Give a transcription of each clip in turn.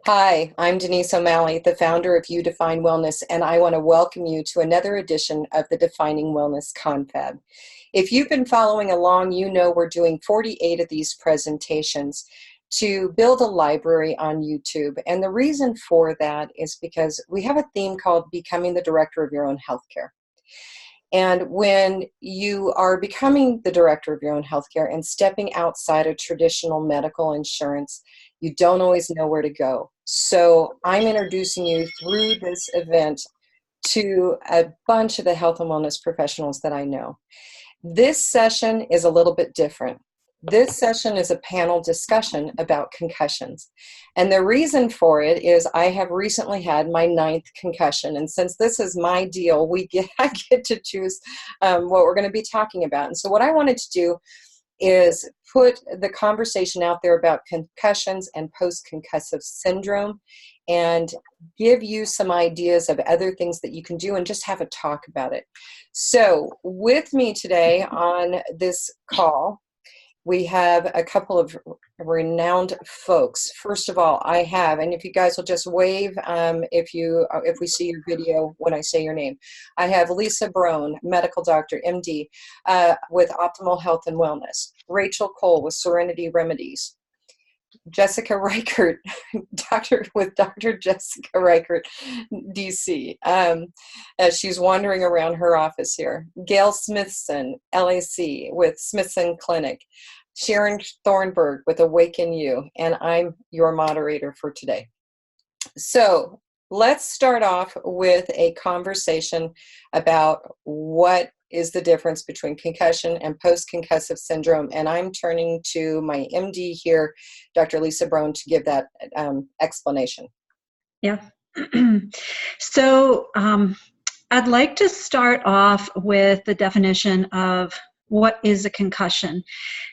Hi, I'm Denise O'Malley, the founder of You Define Wellness, and I want to welcome you to another edition of the Defining Wellness Confab. If you've been following along, you know we're doing 48 of these presentations to build a library on YouTube. And the reason for that is because we have a theme called Becoming the Director of Your Own Healthcare. And when you are becoming the director of your own healthcare and stepping outside of traditional medical insurance, you don't always know where to go. So I'm introducing you through this event to a bunch of the health and wellness professionals that I know. This session is a little bit different. This session is a panel discussion about concussions. And the reason for it is I have recently had my 9th concussion. And since this is my deal, I get to choose what we're going to be talking about. And so what I wanted to do is put the conversation out there about concussions and post-concussive syndrome and give you some ideas of other things that you can do and just have a talk about it. So with me today on this call, we have a couple of renowned folks. First of all, I have, and if you guys will just wave if we see your video when I say your name. I have Lisa Brone, medical doctor, MD, with Optimal Health and Wellness. Rachel Cole with Serenity Remedies. Jessica Riechert, Dr. Jessica Riechert, DC. She's wandering around her office here. Gail Smithson, L.Ac. with Smithson Clinic. Sharon Thornburg with Awaken You, and I'm your moderator for today. So let's start off with a conversation about what is the difference between concussion and post-concussive syndrome. And I'm turning to my MD here, Dr. Lisa Brone, to give that explanation. Yeah. So I'd like to start off with the definition of what is a concussion.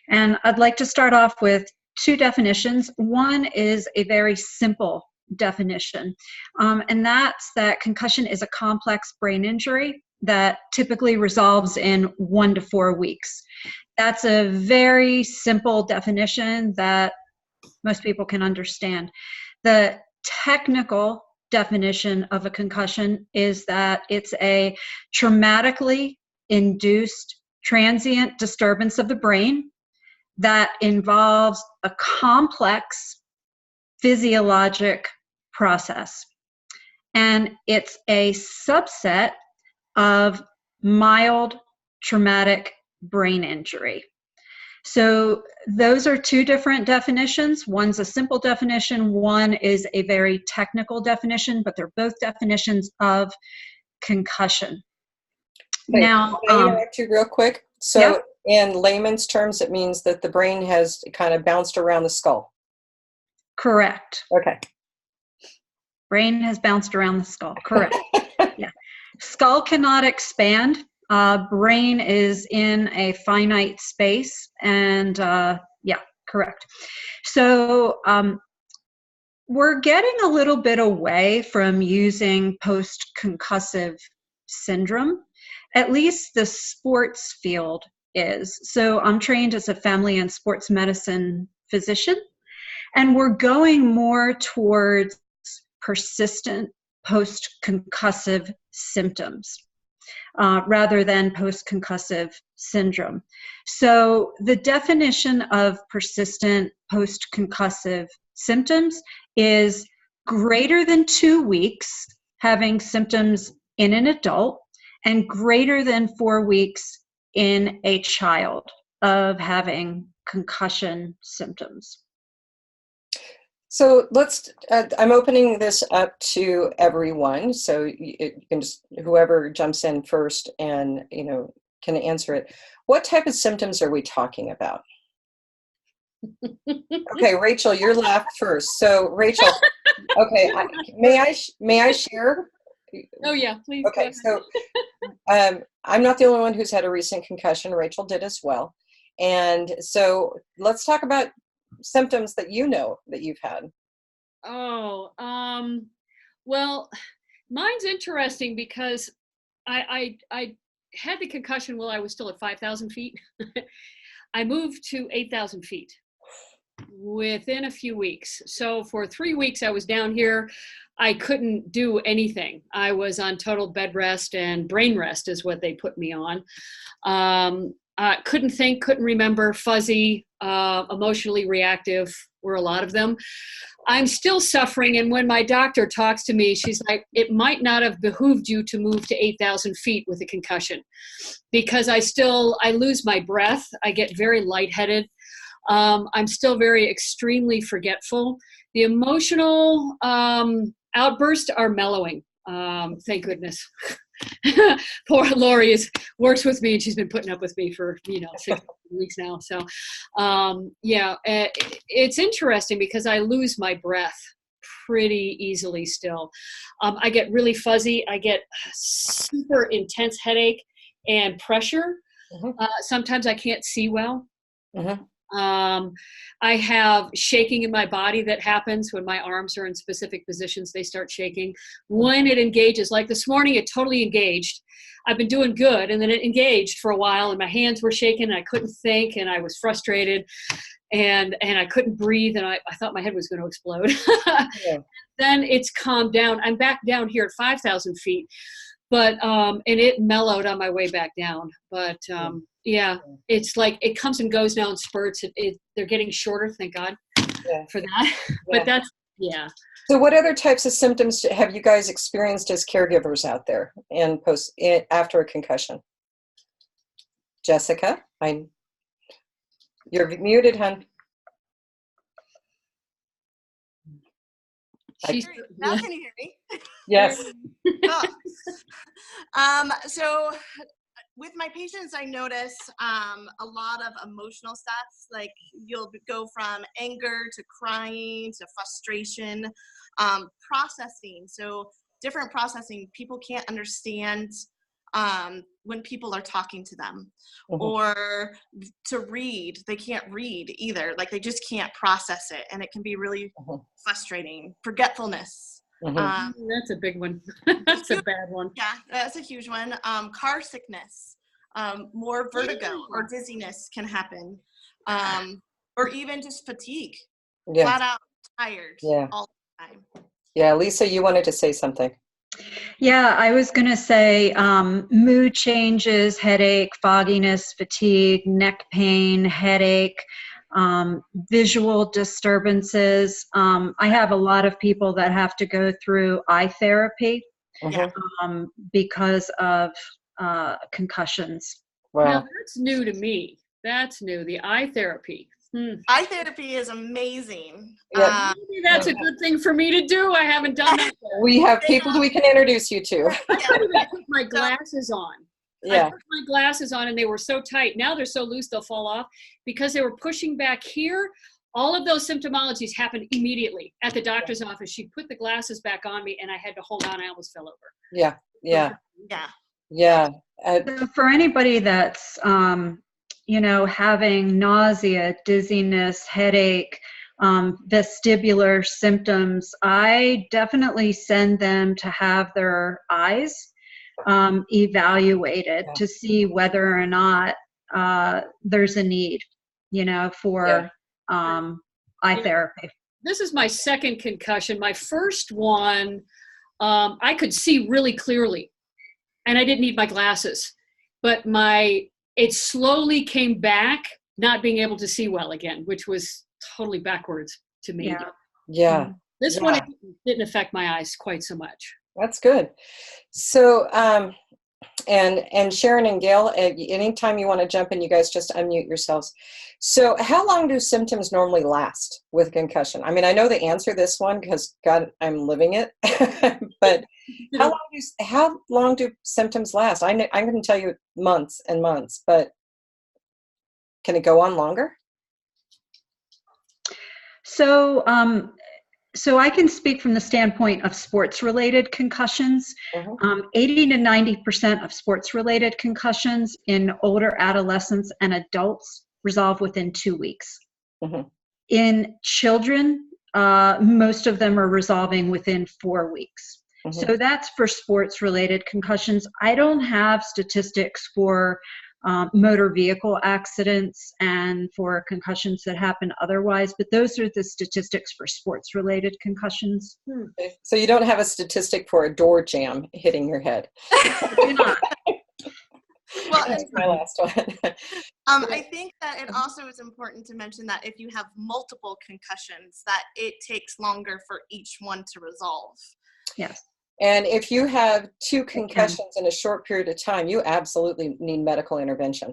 And I'd like to start off with two definitions. One is a very simple definition, and that's that concussion is a complex brain injury that typically resolves in 1 to 4 weeks. That's a very simple definition that most people can understand. The technical definition of a concussion is that it's a traumatically induced transient disturbance of the brain that involves a complex physiologic process. And it's a subset of mild traumatic brain injury. So those are two different definitions. One's a simple definition, one is a very technical definition, but they're both definitions of concussion. Okay, now, can I interrupt you real quick? So yeah. In layman's terms, it means that the brain has kind of bounced around the skull. Correct. Okay. Brain has bounced around the skull. Correct. Yeah. Skull cannot expand. Brain is in a finite space, and yeah, correct. So we're getting a little bit away from using post-concussive syndrome. At least the sports field is. So I'm trained as a family and sports medicine physician, and we're going more towards persistent post-concussive symptoms rather than post-concussive syndrome. So the definition of persistent post-concussive symptoms is greater than 2 weeks having symptoms in an adult and greater than 4 weeks in a child of having concussion symptoms. So I'm opening this up to everyone. So you can just, whoever jumps in first and, can answer it. What type of symptoms are we talking about? Okay, Rachel, you're left first. So Rachel, okay, may I share? Oh yeah, please. Okay, so I'm not the only one who's had a recent concussion. Rachel did as well. And so let's talk about symptoms that that you've had. Oh, well, mine's interesting because I had the concussion while I was still at 5,000 feet. I moved to 8,000 feet. within a few weeks. So for 3 weeks I was down here. I couldn't do anything. I was on total bed rest and brain rest is what they put me on. Couldn't think, couldn't remember, fuzzy, emotionally reactive were a lot of them. I'm still suffering, and when my doctor talks to me, she's like, it might not have behooved you to move to 8,000 feet with a concussion, because I lose my breath. I get very lightheaded. I'm still very extremely forgetful. The emotional outbursts are mellowing. Thank goodness. Poor Lori works with me, and she's been putting up with me for 6 weeks now. So it's interesting because I lose my breath pretty easily still. I get really fuzzy. I get super intense headache and pressure. Sometimes I can't see well. I have shaking in my body that happens when my arms are in specific positions. They start shaking when it engages. Like this morning, it totally engaged. I've been doing good, and then it engaged for a while, and my hands were shaking, and I couldn't think, and I was frustrated, and I couldn't breathe, and I thought my head was going to explode. Yeah. Then it's calmed down. I'm back down here at 5,000 feet, but and it mellowed on my way back down. But yeah, it's like it comes and goes now in spurts. They're getting shorter, thank God for that. But that's, So what other types of symptoms have you guys experienced as caregivers out there and after a concussion? Jessica, you're muted, hon. Now can you hear me? Yes. So with my patients, I notice a lot of emotional stuff. Like you'll go from anger to crying to frustration, processing. So different processing. People can't understand when people are talking to them, or to read. They can't read either. Like they just can't process it, and it can be really frustrating. Forgetfulness. That's a big one. That's a bad one. Yeah, that's a huge one. Car sickness, more vertigo or dizziness can happen, or even just fatigue. Flat out tired all the time. Yeah, Lisa, you wanted to say something. Yeah, I was going to say mood changes, headache, fogginess, fatigue, neck pain, headache, visual disturbances. I have a lot of people that have to go through eye therapy because of concussions. Wow. Now, that's new to me. That's new, the eye therapy. Eye therapy is amazing. Maybe that's a good thing for me to do. I haven't done that yet. We have people we can introduce you to. I couldn't even put my glasses on. I put my glasses on and they were so tight. Now they're so loose they'll fall off because they were pushing back here. All of those symptomologies happened immediately at the doctor's office. She put the glasses back on me and I had to hold on. I almost fell over. Yeah. So for anybody that's having nausea, dizziness, headache, vestibular symptoms, I definitely send them to have their eyes evaluated to see whether or not there's a need, for eye therapy. This is my second concussion. My first one, I could see really clearly, and I didn't need my glasses, but it slowly came back, not being able to see well again, which was totally backwards to me. This one didn't affect my eyes quite so much. That's good. So, and Sharon and Gail, anytime you want to jump in, you guys just unmute yourselves. So how long do symptoms normally last with concussion? I mean, I know the answer to this one because, God, I'm living it. But how long do symptoms last? I can tell you months and months, but can it go on longer? So I can speak from the standpoint of sports-related concussions. 80 to 90% of sports-related concussions in older adolescents and adults resolve within 2 weeks. In children, most of them are resolving within 4 weeks. So that's for sports-related concussions. I don't have statistics for motor vehicle accidents and for concussions that happen otherwise, but those are the statistics for sports-related concussions. So you don't have a statistic for a door jam hitting your head? Do not. Well, That's my last one. I think that it also is important to mention that if you have multiple concussions, that it takes longer for each one to resolve. Yes. And if you have 2 concussions in a short period of time, you absolutely need medical intervention.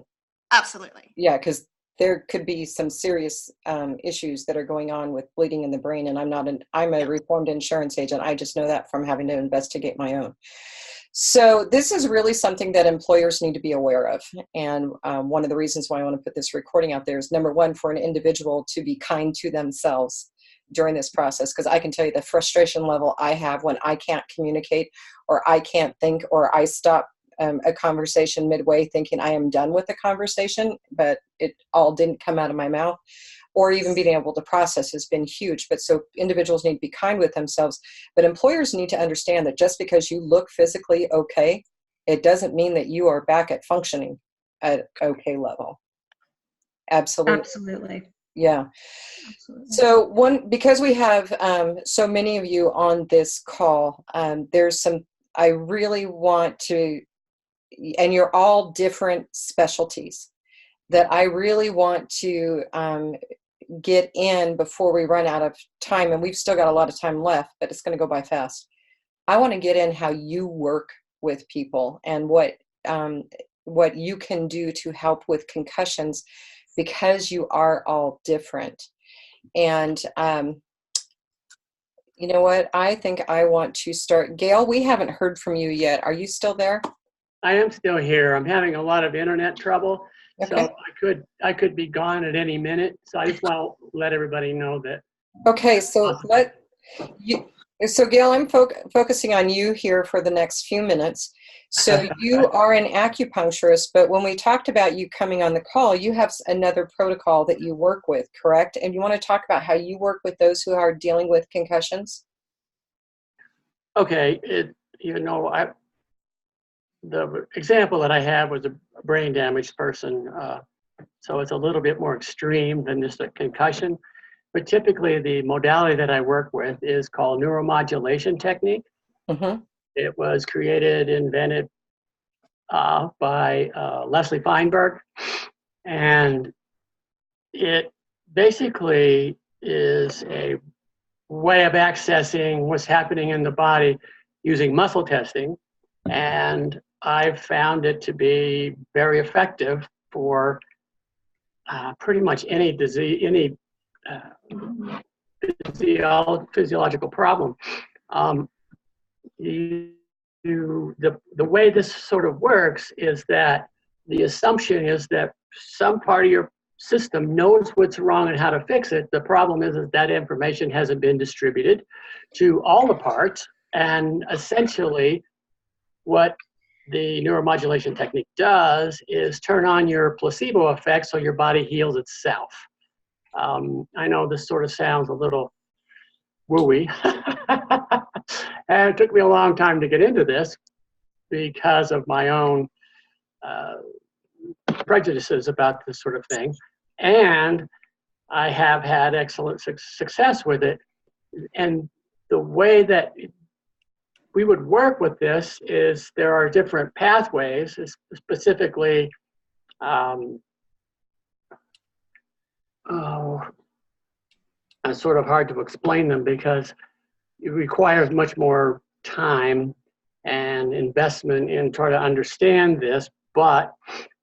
Absolutely. Yeah, because there could be some serious issues that are going on with bleeding in the brain. And I'm a reformed insurance agent. I just know that from having to investigate my own. So this is really something that employers need to be aware of. And one of the reasons why I want to put this recording out there is, number one, for an individual to be kind to themselves during this process, because I can tell you the frustration level I have when I can't communicate, or I can't think, or I stop a conversation midway thinking I am done with the conversation, but it all didn't come out of my mouth, or even being able to process has been huge. But so individuals need to be kind with themselves, but employers need to understand that just because you look physically okay, it doesn't mean that you are back at functioning at okay level. Absolutely. Absolutely. Yeah. Absolutely. So because we have so many of you on this call, I really want to, and you're all different specialties, that I really want to get in before we run out of time. And we've still got a lot of time left, but it's going to go by fast. I want to get in how you work with people and what you can do to help with concussions, because you are all different. And you know what? I think I want to start. Gail, we haven't heard from you yet. Are you still there? I am still here. I'm having a lot of internet trouble, Okay. so I could be gone at any minute. So I just want to let everybody know that. Okay, so So Gail, I'm focusing on you here for the next few minutes. So you are an acupuncturist, but when we talked about you coming on the call, you have another protocol that you work with, correct? And you want to talk about how you work with those who are dealing with concussions? Okay, the example that I have was a brain damaged person, so it's a little bit more extreme than just a concussion. But typically, the modality that I work with is called Neuromodulation Technique. Mm-hmm. It was invented by Leslie Feinberg, and it basically is a way of accessing what's happening in the body using muscle testing, and I've found it to be very effective for pretty much any disease, any physiological problem. The way this sort of works is that the assumption is that some part of your system knows what's wrong and how to fix it. The problem is that information hasn't been distributed to all the parts, and essentially what the neuromodulation technique does is turn on your placebo effect so your body heals itself. I know this sort of sounds a little wooey, and it took me a long time to get into this because of my own prejudices about this sort of thing, and I have had excellent success with it. And the way that we would work with this is there are different pathways, specifically it's sort of hard to explain them because it requires much more time and investment in trying to understand this, but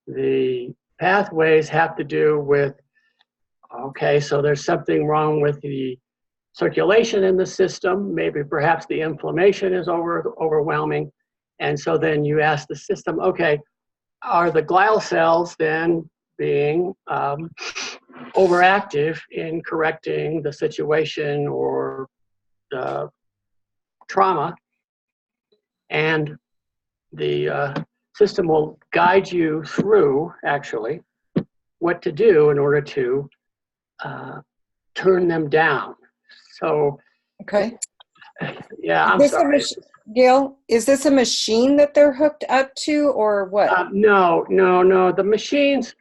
the pathways have to do with, okay, so there's something wrong with the circulation in the system, maybe perhaps the inflammation is overwhelming, and so then you ask the system, okay, are the glial cells then being overactive in correcting the situation or the trauma? And the system will guide you through, actually, what to do in order to turn them down. So, okay. yeah, I'm sorry. Gail, is this a machine that they're hooked up to, or what? No. The machines,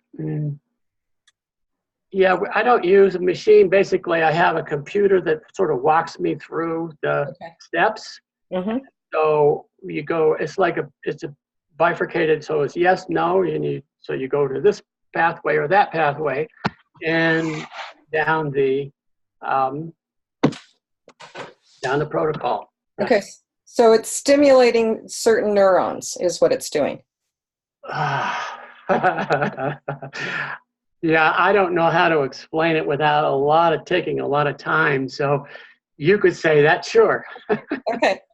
yeah, I don't use a machine. Basically, I have a computer that sort of walks me through the steps. Mm-hmm. So you go, it's a bifurcated, so it's yes, no, so you go to this pathway or that pathway, and down the protocol. Okay, so it's stimulating certain neurons is what it's doing. Yeah, I don't know how to explain it without taking a lot of time. So you could say that, sure.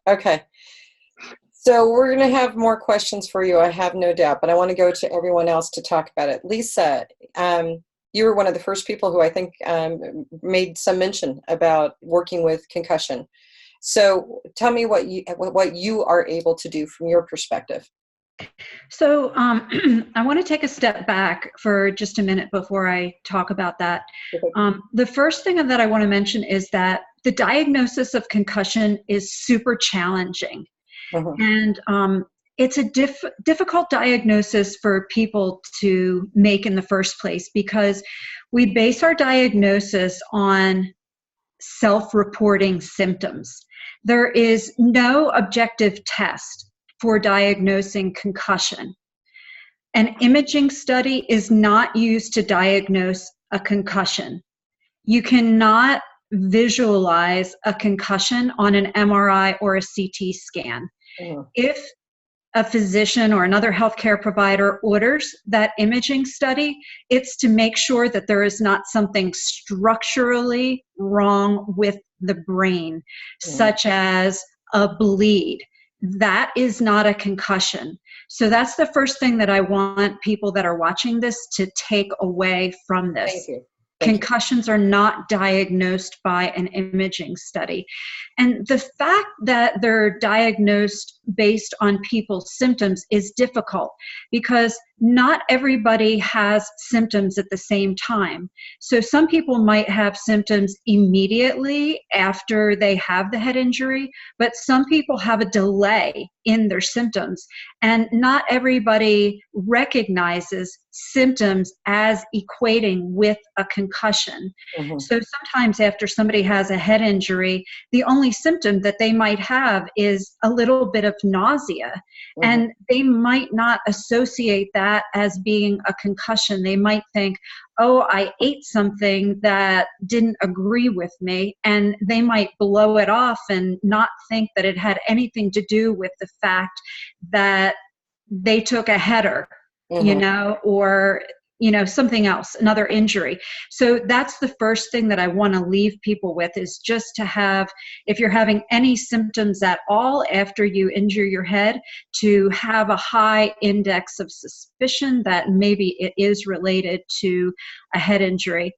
Okay. So we're going to have more questions for you, I have no doubt, but I want to go to everyone else to talk about it. Lisa, you were one of the first people who I think made some mention about working with concussion. So tell me what you are able to do from your perspective. So I want to take a step back for just a minute before I talk about that. The first thing that I want to mention is that the diagnosis of concussion is super challenging. And it's a difficult diagnosis for people to make in the first place because we base our diagnosis on self-reporting symptoms. There is no objective test for diagnosing concussion. An imaging study is not used to diagnose a concussion. You cannot visualize a concussion on an MRI or a CT scan. If a physician or another healthcare provider orders that imaging study, it's to make sure that there is not something structurally wrong with the brain, such as a bleed. That is not a concussion. So that's the first thing that I want people that are watching this to take away from this. Thank you. Concussions are not diagnosed by an imaging study. And the fact that they're diagnosed based on people's symptoms is difficult because not everybody has symptoms at the same time. So some people might have symptoms immediately after they have the head injury, but some people have a delay in their symptoms. And not everybody recognizes symptoms as equating with a concussion. So sometimes after somebody has a head injury, the only symptom that they might have is a little bit of nausea. And they might not associate that as being a concussion. They might think, oh, I ate something that didn't agree with me, and they might blow it off and not think that it had anything to do with the fact that they took a header, or something else, another injury. So that's the first thing that I want to leave people with, is just to have, if you're having any symptoms at all after you injure your head, to have a high index of suspicion that maybe it is related to a head injury.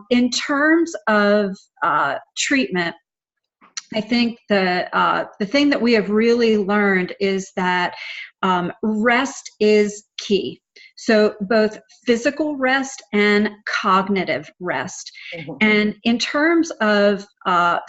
In terms of treatment, I think the thing that we have really learned is that rest is key. So both physical rest and cognitive rest. And in terms of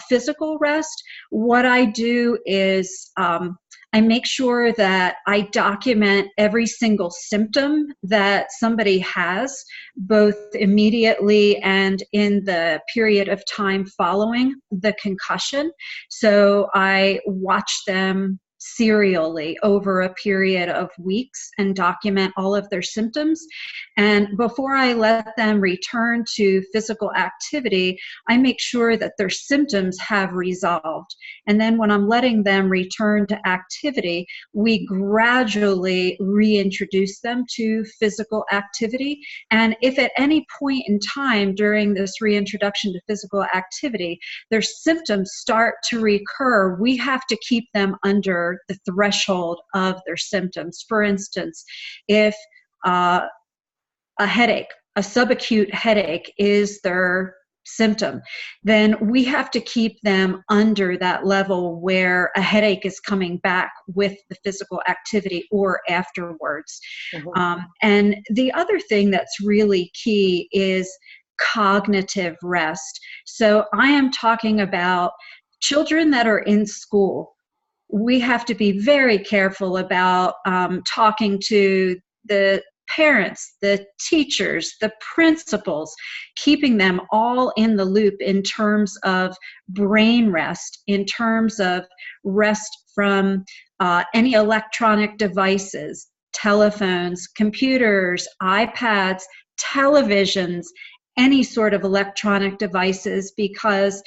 physical rest, what I do is I make sure that I document every single symptom that somebody has, both immediately and in the period of time following the concussion. So I watch them serially over a period of weeks and document all of their symptoms. And before I let them return to physical activity, I make sure that their symptoms have resolved. And then when I'm letting them return to activity, we gradually reintroduce them to physical activity. And if at any point in time during this reintroduction to physical activity, their symptoms start to recur, we have to keep them under the threshold of their symptoms. For instance, if a headache, a subacute headache is their symptom, then we have to keep them under that level where a headache is coming back with the physical activity or afterwards. And the other thing that's really key is cognitive rest. So I am talking about children that are in school. we have to be very careful about talking to the parents, the teachers, the principals, keeping them all in the loop in terms of brain rest, in terms of rest from any electronic devices, telephones, computers, iPads, televisions, any sort of electronic devices, because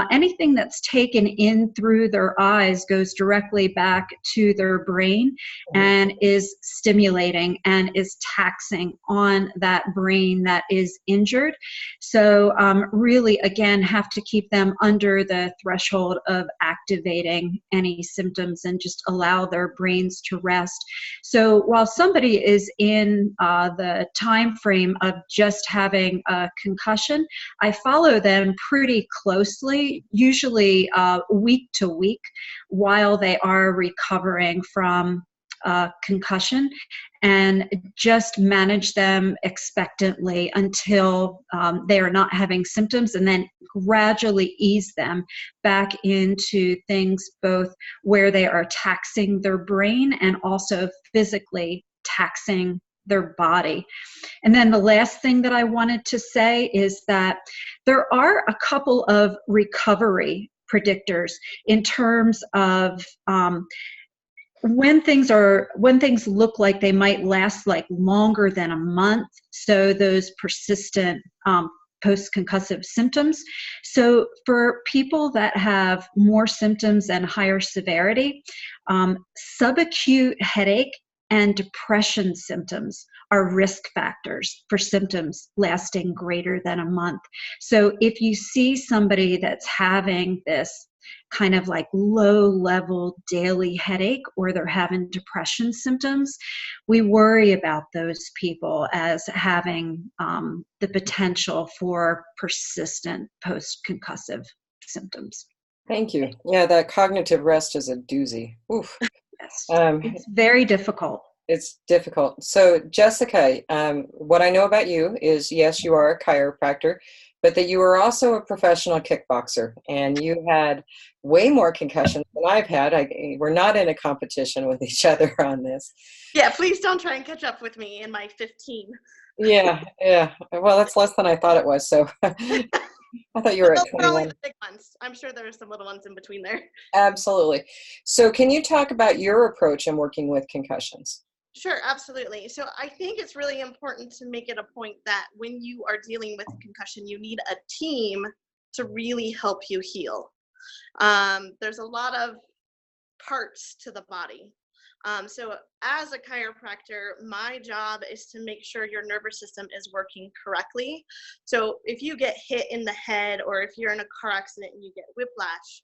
anything that's taken in through their eyes goes directly back to their brain and is stimulating and is taxing on that brain that is injured. So really, again, have to keep them under the threshold of activating any symptoms and just allow their brains to rest. So while somebody is in the time frame of just having a concussion, I follow them pretty closely, usually week to week, while they are recovering from concussion, and just manage them expectantly until they are not having symptoms, and then gradually ease them back into things both where they are taxing their brain and also physically taxing their body. And then the last thing that I wanted to say is that there are a couple of recovery predictors in terms of when things look like they might last like longer than a month, so those persistent post-concussive symptoms. So for people that have more symptoms and higher severity, subacute headache and depression symptoms are risk factors for symptoms lasting greater than a month. So if you see somebody that's having this kind of like low-level daily headache, or they're having depression symptoms, we worry about those people as having the potential for persistent post-concussive symptoms. Thank you. Yeah, that cognitive rest is a doozy. Oof. Yes. It's very difficult. It's difficult. So, Jessica, what I know about you is, yes, you are a chiropractor, but that you are also a professional kickboxer, and you had way more concussions than I've had. We're not in a competition with each other on this. Yeah, please don't try and catch up with me in my 15. Yeah. Well, that's less than I thought it was, so I thought you were at 21. Only the big ones. I'm sure there are some little ones in between there. Absolutely. So can you talk about your approach in working with concussions? Sure, absolutely. So I think it's really important to make it a point that when you are dealing with concussion, you need a team to really help you heal. There's a lot of parts to the body. So as a chiropractor, my job is to make sure your nervous system is working correctly. So if you get hit in the head, or if you're in a car accident and you get whiplash,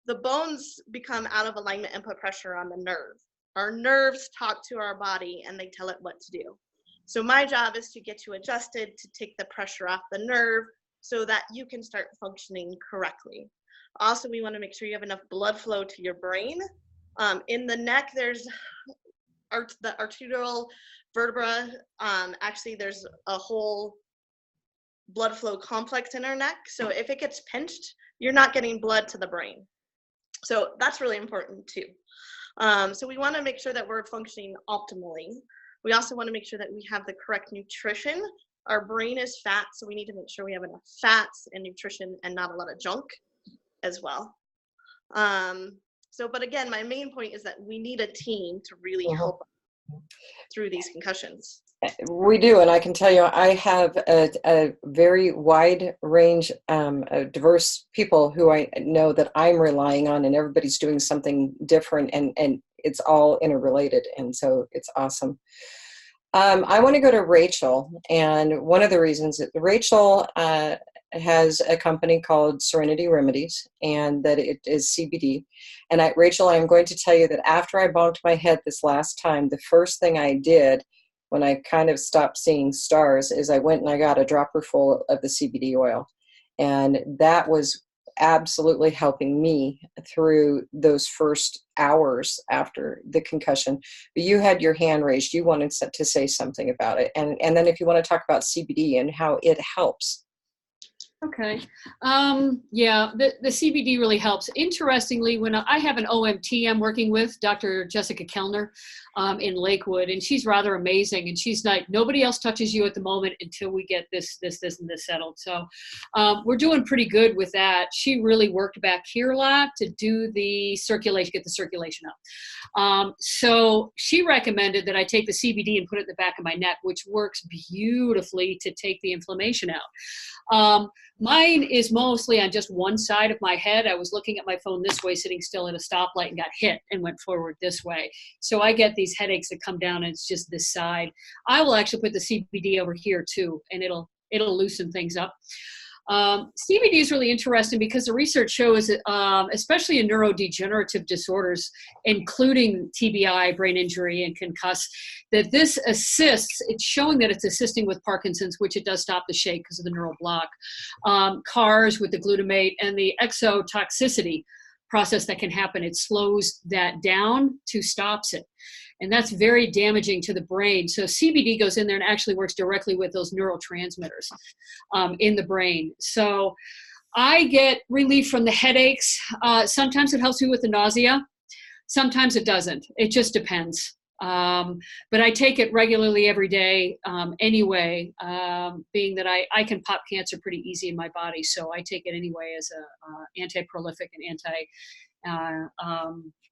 the bones become out of alignment and put pressure on the nerve. Our nerves talk to our body and they tell it what to do. So my job is to get you adjusted, to take the pressure off the nerve so that you can start functioning correctly. Also, we want to make sure you have enough blood flow to your brain. In the neck, there's the arterial vertebra. Actually, there's a whole blood flow complex in our neck. So if it gets pinched, you're not getting blood to the brain. So that's really important too. So we want to make sure that we're functioning optimally. We also want to make sure that we have the correct nutrition. Our brain is fat, so we need to make sure we have enough fats and nutrition and not a lot of junk as well. But again, my main point is that we need a team to really help through these concussions. We do, and I can tell you, I have a very wide range of diverse people who I know that I'm relying on, and everybody's doing something different, and it's all interrelated, and so it's awesome. I want to go to Rachel, and one of the reasons that Rachel has a company called Serenity Remedies, and that it is CBD. And Rachel, I'm going to tell you that after I bonked my head this last time, the first thing I did when I kind of stopped seeing stars is I went and I got a dropper full of the CBD oil. And that was absolutely helping me through those first hours after the concussion. But you had your hand raised. You wanted to say something about it. And then if you want to talk about CBD and how it helps. Okay. Yeah, the CBD really helps. Interestingly, when I have an OMT I'm working with, Dr. Jessica Kellner in Lakewood, and she's rather amazing. And she's like, nobody else touches you at the moment until we get this, and this settled. So we're doing pretty good with that. She really worked back here a lot to do the circulation, get the circulation up. So she recommended that I take the CBD and put it in the back of my neck, which works beautifully to take the inflammation out. Mine is mostly on just one side of my head. I was looking at my phone this way, sitting still at a stoplight, and got hit and went forward this way. So I get these headaches that come down, and it's just this side. I will actually put the CBD over here too, and it'll loosen things up. CBD is really interesting because the research shows, especially in neurodegenerative disorders, including TBI, brain injury, and concuss, that this assists. It's showing that it's assisting with Parkinson's, which it does stop the shake because of the neural block. CARS with the glutamate and the exotoxicity process that can happen, it slows that down to stops it. And that's very damaging to the brain. So CBD goes in there and actually works directly with those neurotransmitters in the brain. So I get relief from the headaches. Sometimes it helps me with the nausea. Sometimes it doesn't. It just depends. But I take it regularly every day anyway, being that I can pop cancer pretty easy in my body. So I take it anyway as a anti-prolific and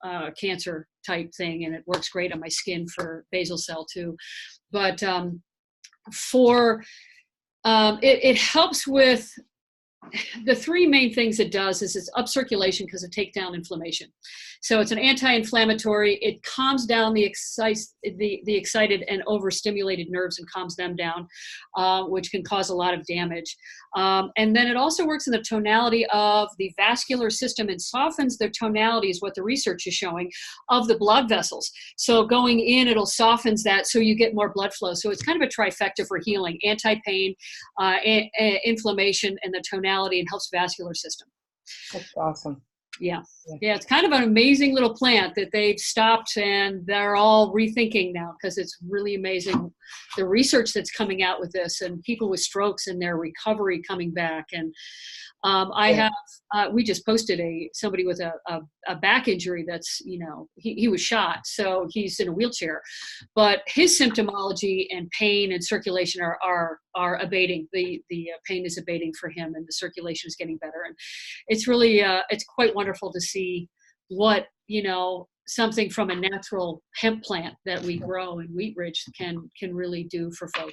anti-cancer type thing. And it works great on my skin for basal cell too. But it helps with the three main things it does is it's up circulation because it takes down inflammation. So it's an anti-inflammatory. It calms down the excited and overstimulated nerves and calms them down, which can cause a lot of damage. And then it also works in the tonality of the vascular system and softens the tonality, is what the research is showing, of the blood vessels. So going in, it'll softens that so you get more blood flow. So it's kind of a trifecta for healing: anti-pain, inflammation, and the tonality, and helps vascular system. That's awesome. Yeah, it's kind of an amazing little plant that they've stopped, and they're all rethinking now because it's really amazing the research that's coming out with this, and people with strokes and their recovery coming back. And we just posted somebody with a back injury that's, he was shot, so he's in a wheelchair, but his symptomology and pain and circulation are abating. The pain is abating for him, and the circulation is getting better. And it's really, it's quite wonderful to see what, something from a natural hemp plant that we grow in Wheat Ridge can really do for folks.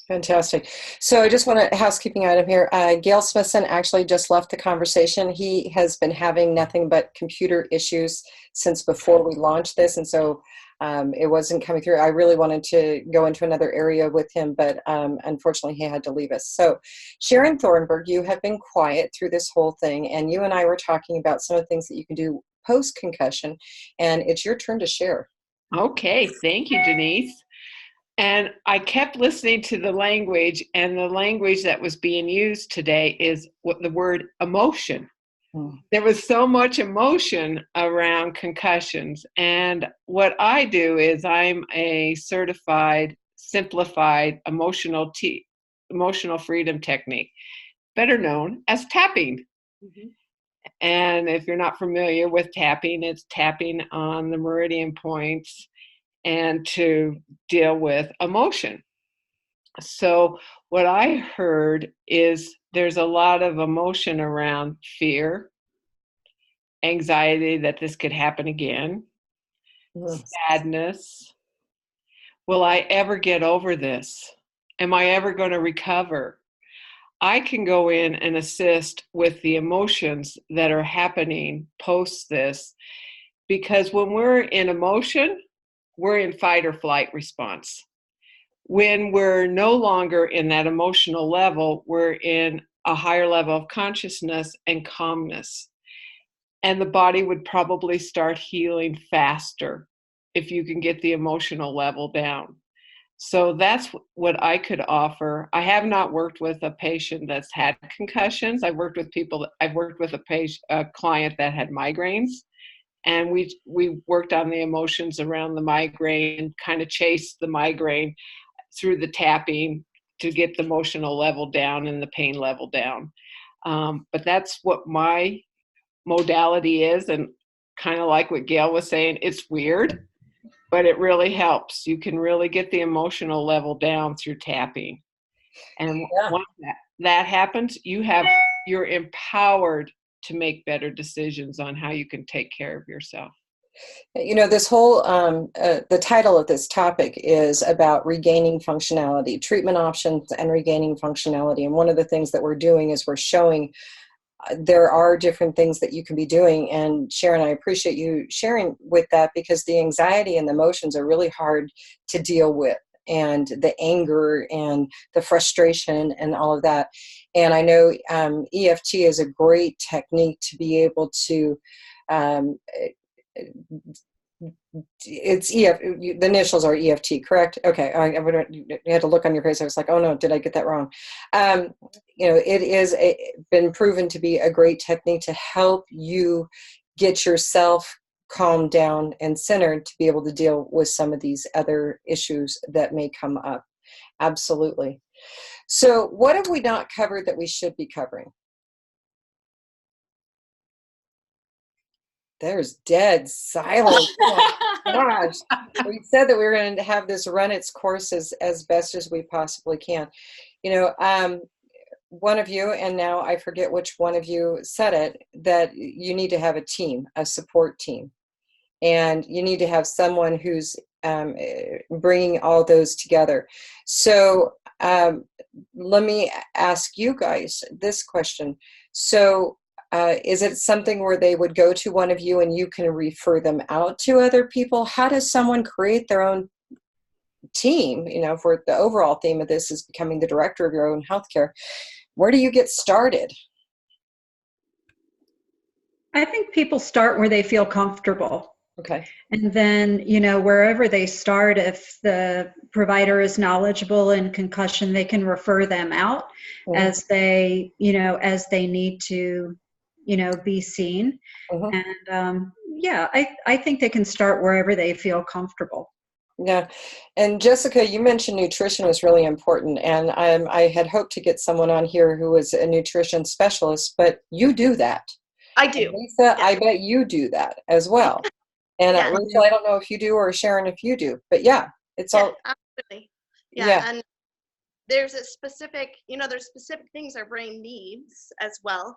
Fantastic. So I just want a housekeeping item here. Gail Smithson actually just left the conversation. He has been having nothing but computer issues since before we launched this, and so it wasn't coming through. I really wanted to go into another area with him, but unfortunately he had to leave us. So Sharon Thornburg, you have been quiet through this whole thing, and you and I were talking about some of the things that you can do post-concussion, and it's your turn to share. Okay, thank you, Denise. And I kept listening to the language, and the language that was being used today is the word emotion. There was so much emotion around concussions. And what I do is I'm a certified, simplified emotional freedom technique, better known as tapping. Mm-hmm. And if you're not familiar with tapping, it's tapping on the meridian points and to deal with emotion. So what I heard is there's a lot of emotion around fear, anxiety that this could happen again, sadness. Will I ever get over this? Am I ever going to recover? I can go in and assist with the emotions that are happening post this, because when we're in emotion, we're in fight or flight response. When we're no longer in that emotional level, we're in a higher level of consciousness and calmness. And the body would probably start healing faster if you can get the emotional level down. So that's what I could offer. I have not worked with a patient that's had concussions. I've worked with a client that had migraines. And we worked on the emotions around the migraine, kind of chased the migraine through the tapping to get the emotional level down and the pain level down. But that's what my modality is, and kind of like what Gail was saying, it's weird, but it really helps. You can really get the emotional level down through tapping. And once that happens, you're empowered to make better decisions on how you can take care of yourself. You know, this whole, the title of this topic is about regaining functionality, treatment options and regaining functionality. And one of the things that we're doing is we're showing there are different things that you can be doing. And Sharon, I appreciate you sharing with that, because the anxiety and the emotions are really hard to deal with, and the anger and the frustration and all of that. And I know EFT is a great technique to be able to, it's the initials are EFT, correct? Okay, I had to look on your face. I was like, oh no, did I get that wrong? You know, it is been proven to be a great technique to help you get yourself calmed down and centered to be able to deal with some of these other issues that may come up. Absolutely. So what have we not covered that we should be covering? There's dead silence. Oh my gosh. We said that we were going to have this run its course as best as we possibly can. You know, one of you, and now I forget which one of you said it, that you need to have a team, a support team. And you need to have someone who's bringing all those together. So let me ask you guys this question. So is it something where they would go to one of you and you can refer them out to other people? How does someone create their own team? You know, for the overall theme of this is becoming the director of your own healthcare. Where do you get started? I think people start where they feel comfortable. Okay. And then, you know, wherever they start, if the provider is knowledgeable in concussion, they can refer them out as they, you know, as they need to, you know, be seen. And yeah, I think they can start wherever they feel comfortable. Yeah. And Jessica, you mentioned nutrition was really important. And I had hoped to get someone on here who was a nutrition specialist, but you do that. I do. And Lisa, I bet you do that as well. And Rachel, I don't know if you do, or Sharon, if you do, but yeah, it's all. Absolutely. Yeah. And there's a specific, you know, there's specific things our brain needs as well.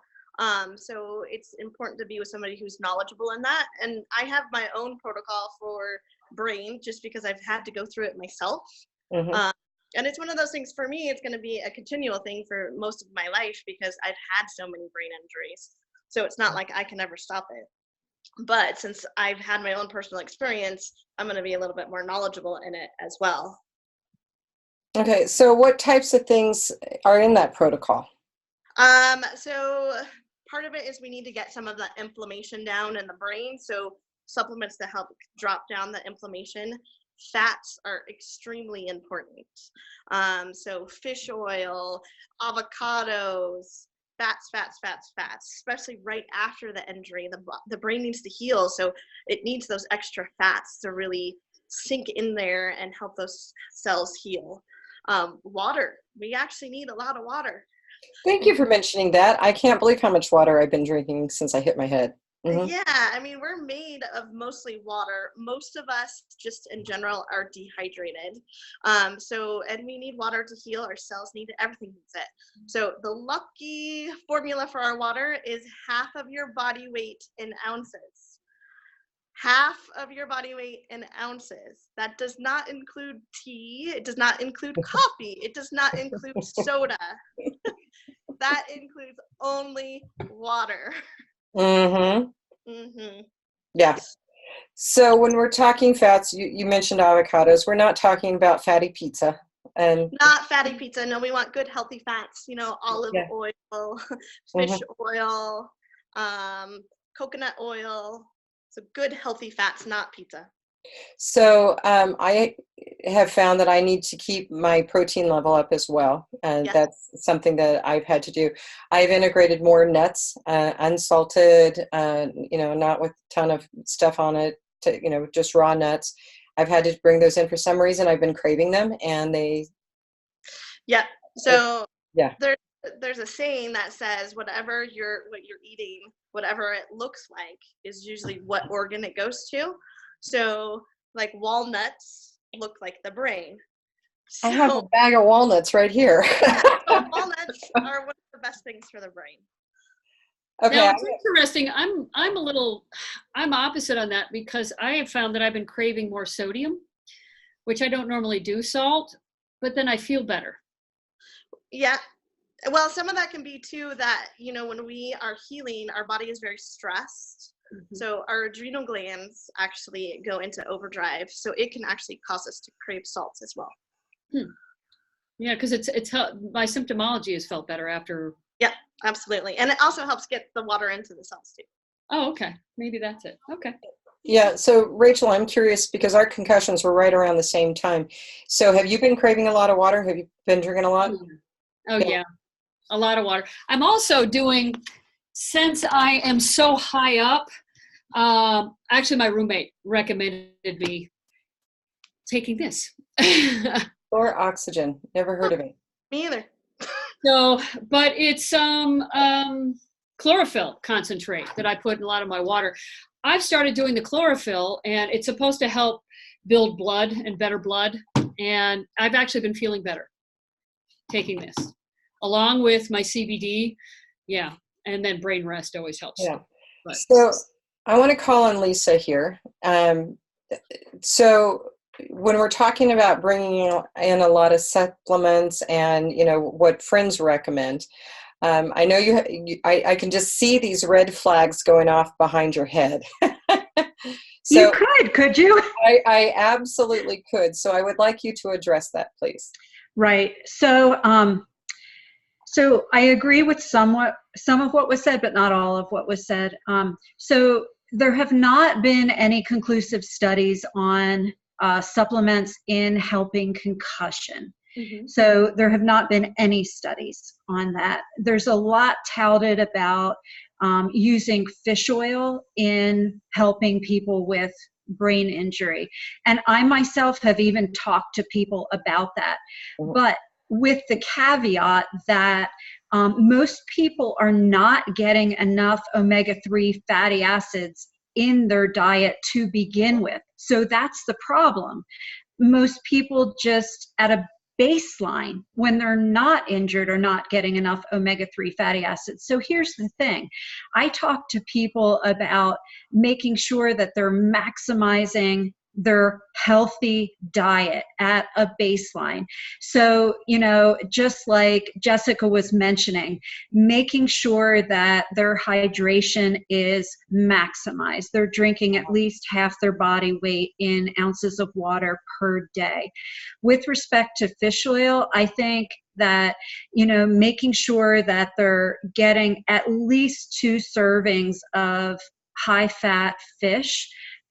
So it's important to be with somebody who's knowledgeable in that. And I have my own protocol for brain just because I've had to go through it myself. And it's one of those things for me, it's going to be a continual thing for most of my life because I've had so many brain injuries. So it's not like I can ever stop it. But since I've had my own personal experience, I'm going to be a little bit more knowledgeable in it as well. Okay, so what types of things are in that protocol? So part of it is we need to get some of the inflammation down in the brain. So supplements to help drop down the inflammation. Fats are extremely important. So fish oil, avocados, fats, especially right after the injury. The brain needs to heal, so it needs those extra fats to really sink in there and help those cells heal. Water, we actually need a lot of water. Thank you for mentioning that. I can't believe how much water I've been drinking since I hit my head. Yeah, I mean, we're made of mostly water. Most of us, just in general, are dehydrated. And we need water to heal. Our cells need it. Everything needs it. So the lucky formula for our water is half of your body weight in ounces. Half of your body weight in ounces. That does not include tea. It does not include coffee. It does not include soda. That includes only water. Yeah. So when we're talking fats, you mentioned avocados. We're not talking about fatty pizza. And not fatty pizza. No, we want good healthy fats. You know, olive oil, fish oil, coconut oil. So good healthy fats, not pizza. So I have found that I need to keep my protein level up as well. And that's something that I've had to do. I've integrated more nuts, unsalted, you know, not with a ton of stuff on it, you know, just raw nuts. I've had to bring those in for some reason. I've been craving them and they Yeah. So yeah. There's a saying that says what you're eating, whatever it looks like is usually what organ it goes to. So like walnuts look like the brain. So, I have a bag of walnuts right here. so walnuts are one of the best things for the brain. Okay. Now it's interesting. I'm opposite on that because I have found that I've been craving more sodium, which I don't normally do salt, but then I feel better. Yeah. Well, some of that can be too that, when we are healing, our body is very stressed. Mm-hmm. So our adrenal glands actually go into overdrive. So it can actually cause us to crave salts as well. Yeah, because my symptomology has felt better after. Yeah, absolutely. And it also helps get the water into the cells too. Oh, okay. Maybe that's it. Okay. Yeah. So Rachel, I'm curious because our concussions were right around the same time. So have you been craving a lot of water? Have you been drinking a lot? Oh, yeah. A lot of water. I'm also doing, since I am so high up, actually my roommate recommended me taking this. Or oxygen. Never heard of it. Me either. So, but it's chlorophyll concentrate that I put in a lot of my water. I've started doing the chlorophyll, and it's supposed to help build blood and better blood. And I've actually been feeling better taking this, along with my CBD. Yeah, and then brain rest always helps. Yeah. But. So I want to call on Lisa here. So when we're talking about bringing in a lot of supplements and, what friends recommend, I know I can just see these red flags going off behind your head. So could you? I absolutely could. So I would like you to address that, please. Right. So, so I agree with some of what was said, but not all of what was said. So there have not been any conclusive studies on supplements in helping concussion. Mm-hmm. So there have not been any studies on that. There's a lot touted about using fish oil in helping people with brain injury. And I myself have even talked to people about that. Mm-hmm. But with the caveat that most people are not getting enough omega-3 fatty acids in their diet to begin with. So that's the problem. Most people just at a baseline, when they're not injured, are not getting enough omega-3 fatty acids. So here's the thing. I talk to people about making sure that they're maximizing their healthy diet at a baseline. So, just like Jessica was mentioning, making sure that their hydration is maximized. They're drinking at least half their body weight in ounces of water per day. With respect to fish oil, I think that, making sure that they're getting at least 2 servings of high-fat fish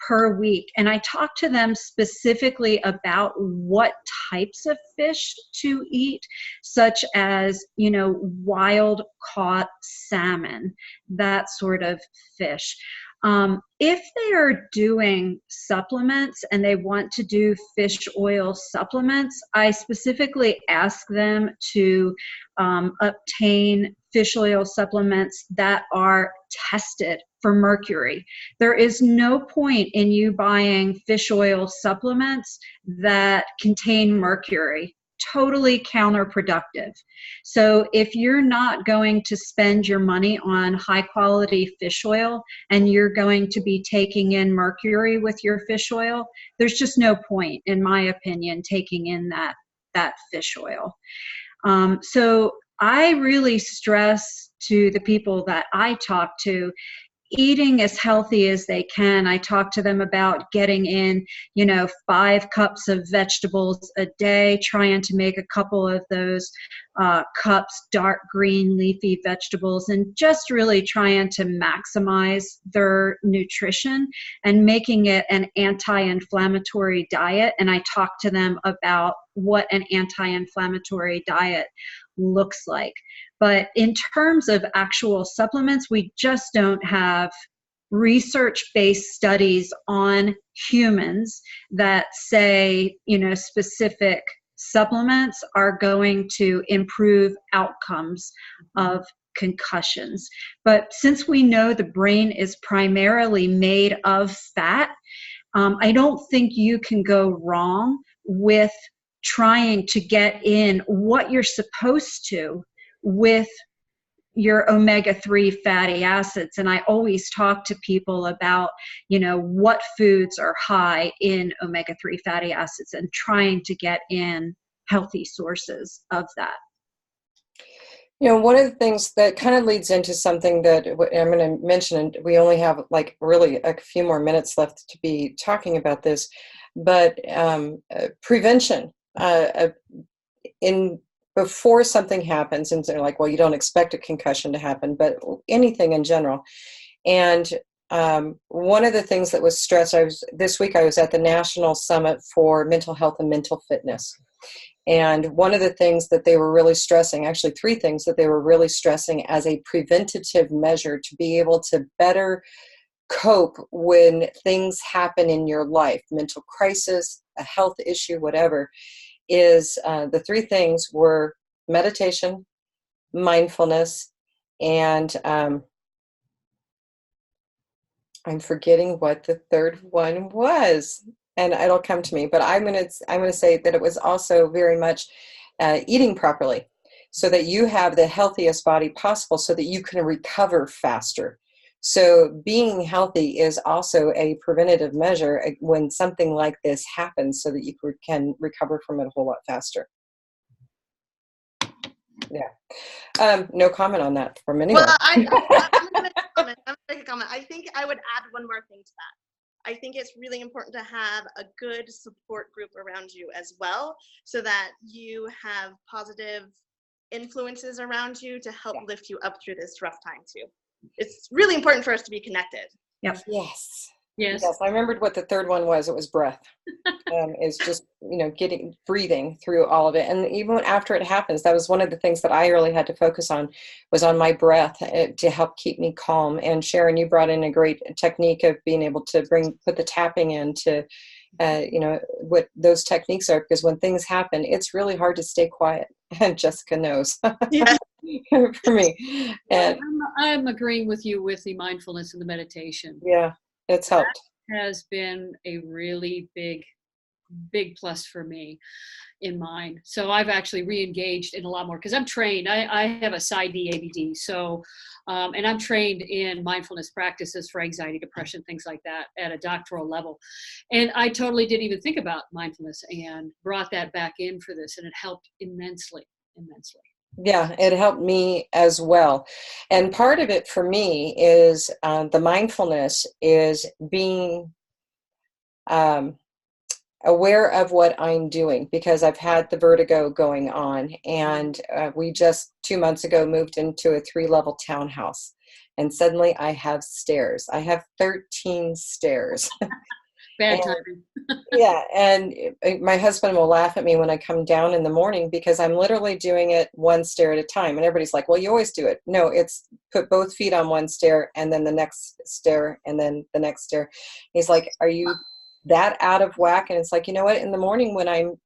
per week. And I talk to them specifically about what types of fish to eat, such as, wild caught salmon, that sort of fish. If they are doing supplements and they want to do fish oil supplements, I specifically ask them to obtain fish oil supplements that are tested for mercury. There is no point in you buying fish oil supplements that contain mercury. Totally counterproductive. So if you're not going to spend your money on high quality fish oil and you're going to be taking in mercury with your fish oil, there's just no point, in my opinion, taking in that fish oil. So I really stress to the people that I talk to, eating as healthy as they can. I talk to them about getting in, 5 cups of vegetables a day, trying to make a couple of those cups dark green leafy vegetables, and just really trying to maximize their nutrition and making it an anti-inflammatory diet. And I talk to them about what an anti-inflammatory diet looks like. But in terms of actual supplements, we just don't have research-based studies on humans that say, specific supplements are going to improve outcomes of concussions. But since we know the brain is primarily made of fat, I don't think you can go wrong with trying to get in what you're supposed to with your omega-3 fatty acids. And I always talk to people about, what foods are high in omega-3 fatty acids and trying to get in healthy sources of that. One of the things that kind of leads into something that I'm going to mention, and we only have like really a few more minutes left to be talking about this, but prevention before something happens, and they're like, well, you don't expect a concussion to happen, but anything in general. And one of the things that was stressed, this week I was at the National Summit for Mental Health and Mental Fitness. And one of the things that they were really stressing, actually 3 things that they were really stressing as a preventative measure to be able to better cope when things happen in your life, mental crisis, a health issue, whatever, is the 3 things were meditation, mindfulness, and I'm forgetting what the third one was. And it'll come to me, but I'm gonna say that it was also very much eating properly, so that you have the healthiest body possible, so that you can recover faster. So being healthy is also a preventative measure when something like this happens, so that you can recover from it a whole lot faster. Yeah. No comment on that from anyone. Well, I'm gonna make a comment. I think I would add one more thing to that. I think it's really important to have a good support group around you as well, so that you have positive influences around you to help lift you up through this rough time too. It's really important for us to be connected. Yep. Yes, I remembered what the third one was. It was breath. Is just, breathing through all of it. And even after it happens, that was one of the things that I really had to focus on, was on my breath to help keep me calm. And Sharon, you brought in a great technique of being able to put the tapping into, what those techniques are, because when things happen, it's really hard to stay quiet. And Jessica knows. Yeah. For me. And I'm agreeing with you with the mindfulness and the meditation. Yeah, it's helped. That has been a really big plus for me in mine. So I've actually re-engaged in a lot more, because I'm trained. I have a PsyD ABD. So, and I'm trained in mindfulness practices for anxiety, depression, things like that at a doctoral level. And I totally didn't even think about mindfulness, and brought that back in for this, and it helped immensely. Yeah, it helped me as well. And part of it for me is the mindfulness is being aware of what I'm doing, because I've had the vertigo going on. And we just 2 months ago moved into a 3-level townhouse. And suddenly I have stairs. I have 13 stairs. Bad timing. Yeah, and my husband will laugh at me when I come down in the morning, because I'm literally doing it 1 stair at a time. And everybody's like, well, you always do it. No, it's put both feet on 1 stair, and then the next stair, and then the next stair. He's like, are you that out of whack? And it's like, you know what, in the morning when I'm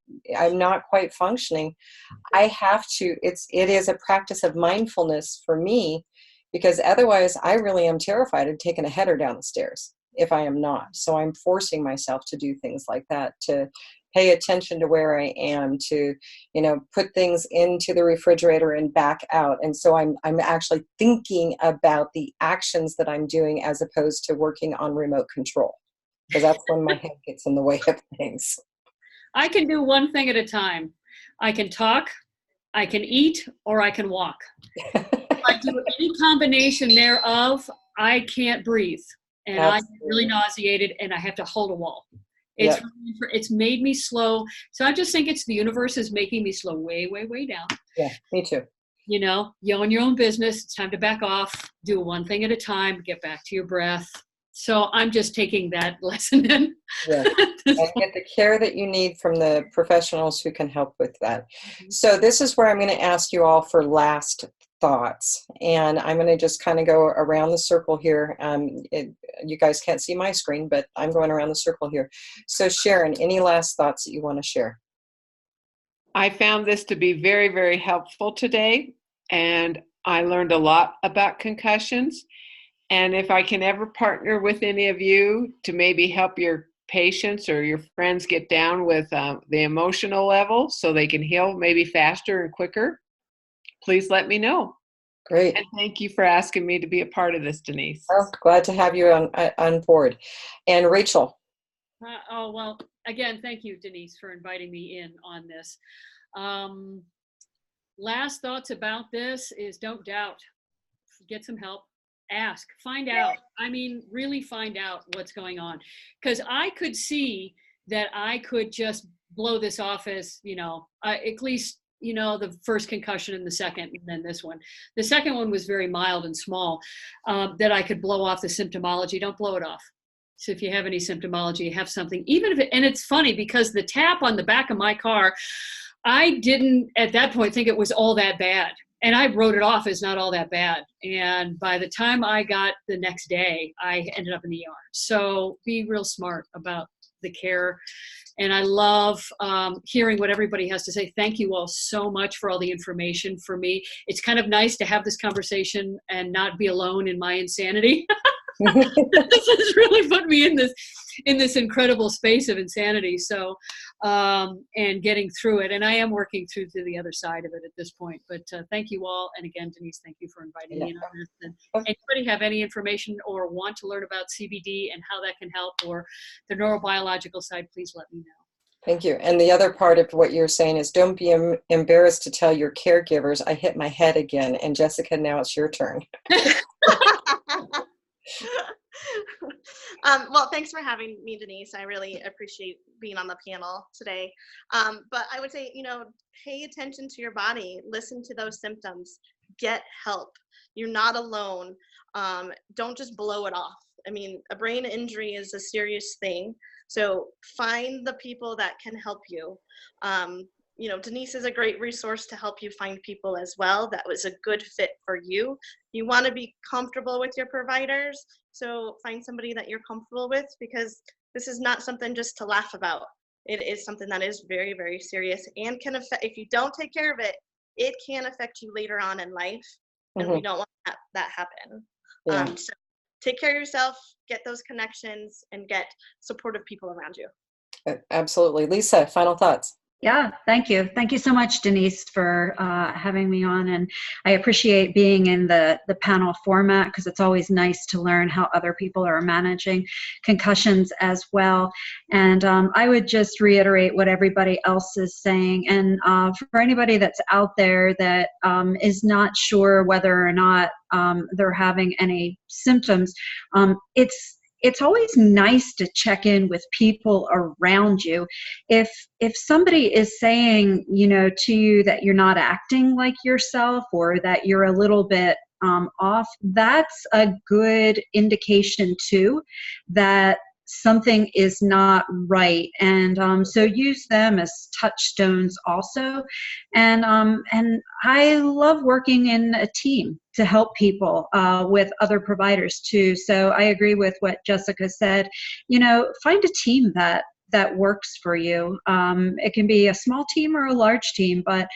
not quite functioning, I have to, it is a practice of mindfulness for me, because otherwise I really am terrified of taking a header down the stairs if I am not. So I'm forcing myself to do things like that, to pay attention to where I am, to, put things into the refrigerator and back out. And so I'm actually thinking about the actions that I'm doing, as opposed to working on remote control, because that's when my head gets in the way of things. I can do one thing at a time. I can talk, I can eat, or I can walk. If I do any combination thereof, I can't breathe. And I'm really nauseated, and I have to hold a wall. It's made me slow. So I just think it's the universe is making me slow way, way, way down. Yeah, me too. You own your own business. It's time to back off. Do one thing at a time. Get back to your breath. So I'm just taking that lesson in. Yeah. And get the care that you need from the professionals who can help with that. Mm-hmm. So this is where I'm going to ask you all for last thoughts. And I'm going to just kind of go around the circle here. You guys can't see my screen, but I'm going around the circle here. So Sharon, any last thoughts that you want to share? I found this to be very, very helpful today, and I learned a lot about concussions. And if I can ever partner with any of you to maybe help your patients or your friends get down with the emotional level so they can heal maybe faster and quicker, please let me know. Great. And thank you for asking me to be a part of this, Denise. Well, glad to have you on board. And Rachel. Well, again, thank you, Denise, for inviting me in on this. Last thoughts about this is don't doubt. Get some help. Ask. Find out. I mean, really find out what's going on. Because I could see that I could just blow this off as, at least, the first concussion and the second, and then this one. The second one was very mild and small, that I could blow off the symptomology. Don't blow it off. So if you have any symptomology, have something, even if and it's funny because the tap on the back of my car, I didn't at that point think it was all that bad. And I wrote it off as not all that bad. And by the time I got the next day, I ended up in the ER. So be real smart about the care. And I love hearing what everybody has to say. Thank you all so much for all the information for me. It's kind of nice to have this conversation and not be alone in my insanity. This has really put me in this incredible space of insanity. So, and getting through it. And I am working through to the other side of it at this point. But thank you all. And again, Denise, thank you for inviting me in on this. And anybody have any information or want to learn about CBD and how that can help or the neurobiological side, please let me know. Thank you. And the other part of what you're saying is don't be embarrassed to tell your caregivers, I hit my head again. And Jessica, now it's your turn. Well, thanks for having me, Denise. I really appreciate being on the panel today. But I would say, pay attention to your body, listen to those symptoms, get help. You're not alone. Don't just blow it off. I mean, a brain injury is a serious thing. So find the people that can help you. Denise is a great resource to help you find people as well that was a good fit for you. You want to be comfortable with your providers, so find somebody that you're comfortable with, because this is not something just to laugh about. It is something that is very, very serious and can affect, if you don't take care of it, it can affect you later on in life, and we don't want that happen. Yeah. So take care of yourself, get those connections, and get supportive people around you. Absolutely. Lisa, final thoughts. Yeah, thank you. Thank you so much, Denise, for having me on. And I appreciate being in the panel format because it's always nice to learn how other people are managing concussions as well. And I would just reiterate what everybody else is saying. And for anybody that's out there that is not sure whether or not they're having any symptoms, it's always nice to check in with people around you. If somebody is saying, to you that you're not acting like yourself or that you're a little bit off, that's a good indication too that something is not right. And so use them as touchstones also. And I love working in a team to help people with other providers too. So I agree with what Jessica said. Find a team that works for you. It can be a small team or a large team, but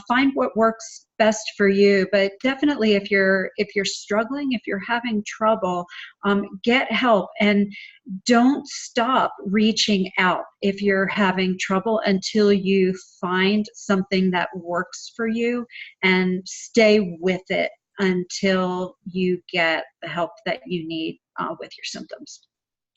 find what works best for you. But definitely if you're struggling, if you're having trouble, get help and don't stop reaching out if you're having trouble until you find something that works for you, and stay with it until you get the help that you need with your symptoms.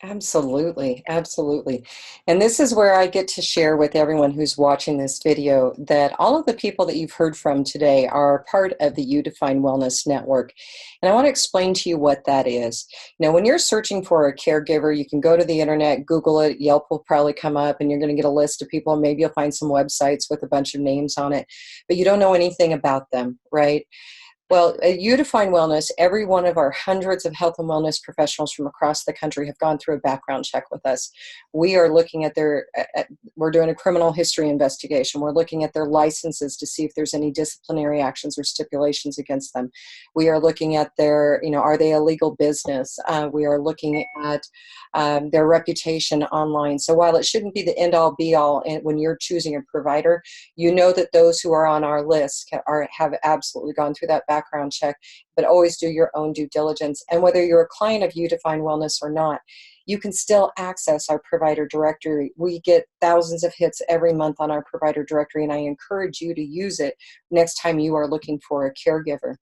Absolutely. Absolutely. And this is where I get to share with everyone who's watching this video that all of the people that you've heard from today are part of the You Define Wellness Network. And I want to explain to you what that is. When you're searching for a caregiver, you can go to the internet, Google it, Yelp will probably come up, and you're going to get a list of people. Maybe you'll find some websites with a bunch of names on it, but you don't know anything about them, right? Well, at You Define Wellness, every one of our hundreds of health and wellness professionals from across the country have gone through a background check with us. We are looking at we're doing a criminal history investigation. We're looking at their licenses to see if there's any disciplinary actions or stipulations against them. We are looking at their, are they a legal business? We are looking at their reputation online. So while it shouldn't be the end-all be-all when you're choosing a provider, you know that those who are on our list have absolutely gone through that background check, but always do your own due diligence. And whether you're a client of You Define Wellness or not, you can still access our provider directory. We get thousands of hits every month on our provider directory, and I encourage you to use it next time you are looking for a caregiver.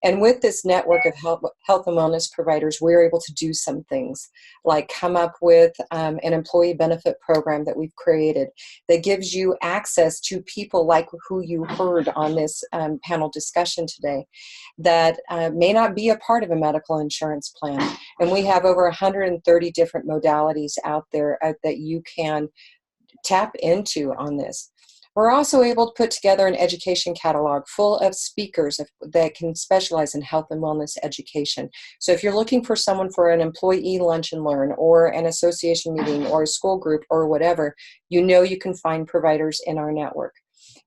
And with this network of health and wellness providers, we're able to do some things like come up with an employee benefit program that we've created that gives you access to people like who you heard on this panel discussion today that may not be a part of a medical insurance plan. And we have over 130 different modalities out there that you can tap into on this. We're also able to put together an education catalog full of speakers that can specialize in health and wellness education. So if you're looking for someone for an employee lunch and learn or an association meeting or a school group or whatever, you can find providers in our network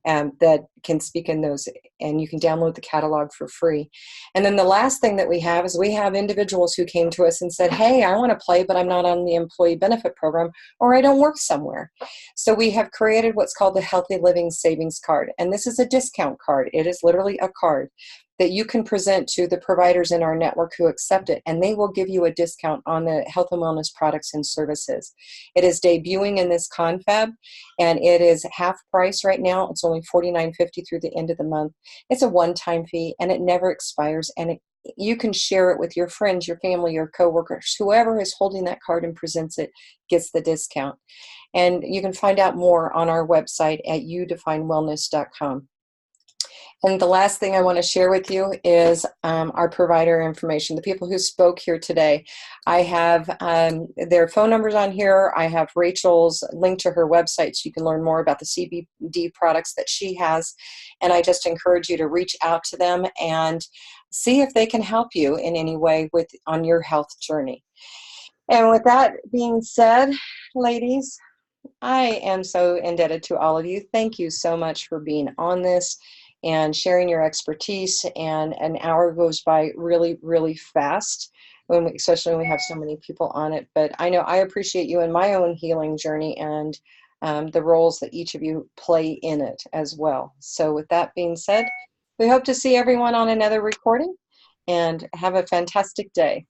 that can speak in those, and you can download the catalog for free. And then the last thing that we have is we have individuals who came to us and said, hey, I want to play, but I'm not on the employee benefit program, or I don't work somewhere. So we have created what's called the Healthy Living Savings Card. And this is a discount card. It is literally a card that you can present to the providers in our network who accept it, and they will give you a discount on the health and wellness products and services. It is debuting in this confab, and it is half price right now. It's only $49.50 through the end of the month. It's a one-time fee, and it never expires, and you can share it with your friends, your family, your coworkers. Whoever is holding that card and presents it gets the discount. And you can find out more on our website at youdefinewellness.com. And the last thing I want to share with you is our provider information. The people who spoke here today, I have their phone numbers on here. I have Rachel's link to her website so you can learn more about the CBD products that she has. And I just encourage you to reach out to them and see if they can help you in any way on your health journey. And with that being said, ladies, I am so indebted to all of you. Thank you so much for being on this and sharing your expertise. And an hour goes by really, really fast, especially when we have so many people on it. But I know I appreciate you in my own healing journey and the roles that each of you play in it as well. So with that being said, we hope to see everyone on another recording, and have a fantastic day.